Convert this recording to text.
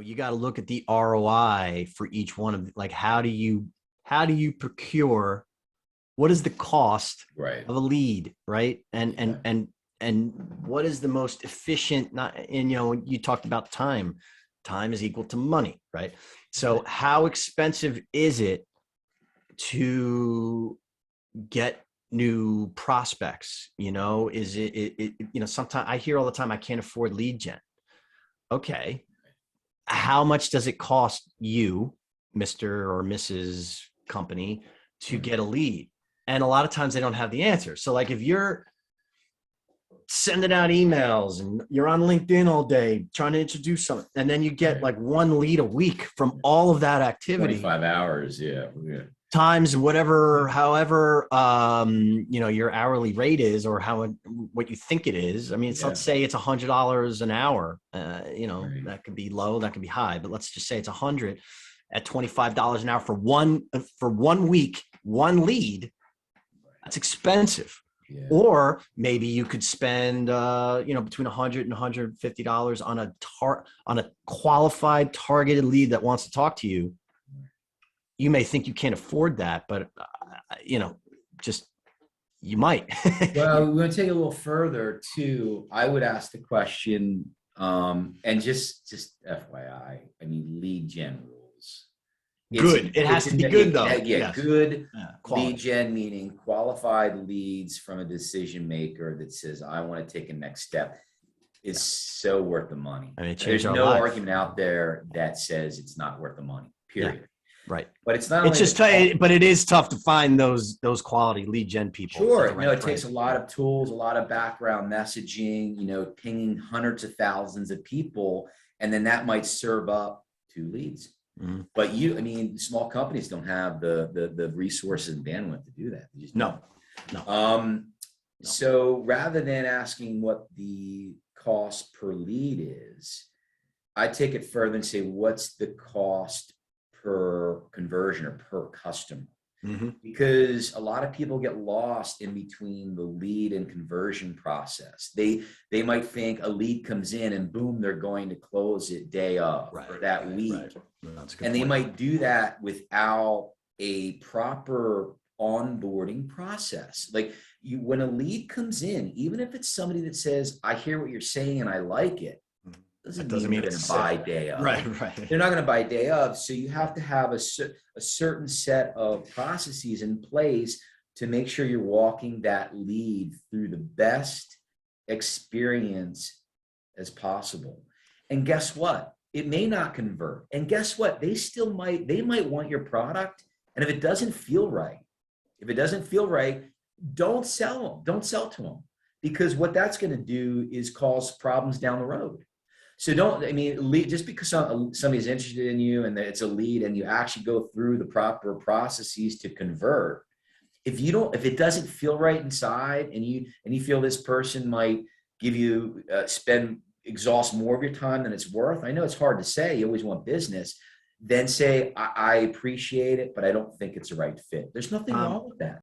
you got to look at the ROI for each one of, like, how do you procure, what is the cost Right. of a lead, right? And Yeah. and what is the most efficient, not, and you talked about time is equal to money, right? So how expensive is it to get new prospects? Is it sometimes I hear all the time, I can't afford lead gen. Okay, how much does it cost you, Mr. or Mrs. Company, to Right. get a lead? And a lot of times they don't have the answer. So like if you're sending out emails and you're on LinkedIn all day trying to introduce something, and then you get Right. like one lead a week from all of that activity 25 hours. Yeah. Yeah. times whatever, however, your hourly rate is, or what you think it is. I mean, let's Yeah. say it's $100 an hour. Right. That could be low, that could be high, but let's just say it's 100 at $25 an hour for one week, one lead. That's expensive. Yeah. Or maybe you could spend, between $100 and $150 on a qualified targeted lead that wants to talk to you. You may think you can't afford that, but just you might. Well, we're going to take it a little further too. I would ask the question, and just FYI, I mean, lead gen rules. Good. It has to be good though. Yeah, Yes. good Quality. lead gen, meaning qualified leads from a decision maker that says, I want to take a next step, is so worth the money. I mean, it There's changed our no lives. argument out there that says it's not worth the money, period. Yeah. Right. But it's not It's only just, but it is tough to find those quality lead gen people. Sure. Right It takes a lot of tools, a lot of background messaging, pinging hundreds of thousands of people, and then that might serve up 2 leads. Mm-hmm. But small companies don't have the resources and bandwidth to do that. They just No. No. So rather than asking what the cost per lead is, I take it further and say, what's the cost per conversion or per customer? Mm-hmm. Because a lot of people get lost in between the lead and conversion process. They might think a lead comes in and boom, they're going to close it day of or that week. Right. That's a good and point. They might do that without a proper onboarding process. Like when a lead comes in, even if it's somebody that says, I hear what you're saying and I like it, doesn't mean they're going to buy day of. Right. They're not going to buy day of. So you have to have a certain set of processes in place to make sure you're walking that lead through the best experience as possible. And guess what? It may not convert. And guess what? They might want your product. And if it doesn't feel right, don't sell them. Don't sell to them, because what that's going to do is cause problems down the road. So just because somebody's interested in you and it's a lead and you actually go through the proper processes to convert, if it doesn't feel right inside and you feel this person might give you exhaust more of your time than it's worth, I know it's hard to say, you always want business, then say, I appreciate it, but I don't think it's the right fit. There's nothing wrong with that.